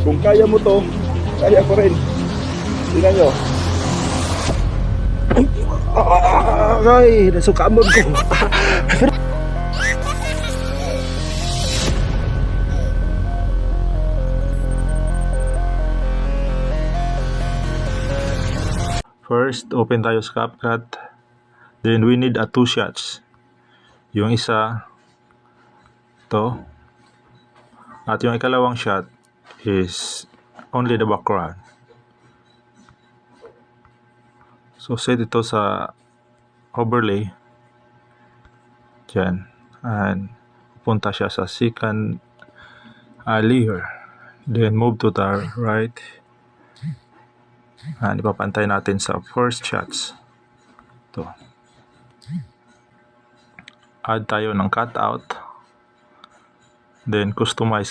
Kung kaya mo to, kaya ko rin. Tingnan nyo. Ay, nasukamon ko. First, open tayo sa CapCut. Then we need 2 shots. Yung isa, to. At yung ikalawang shot is only the background. So set ito sa overlay. Diyan. And punta siya sa second layer. Then move to the right. And ipapantay natin sa first shots. Ito. Add tayo ng cutout. Then customize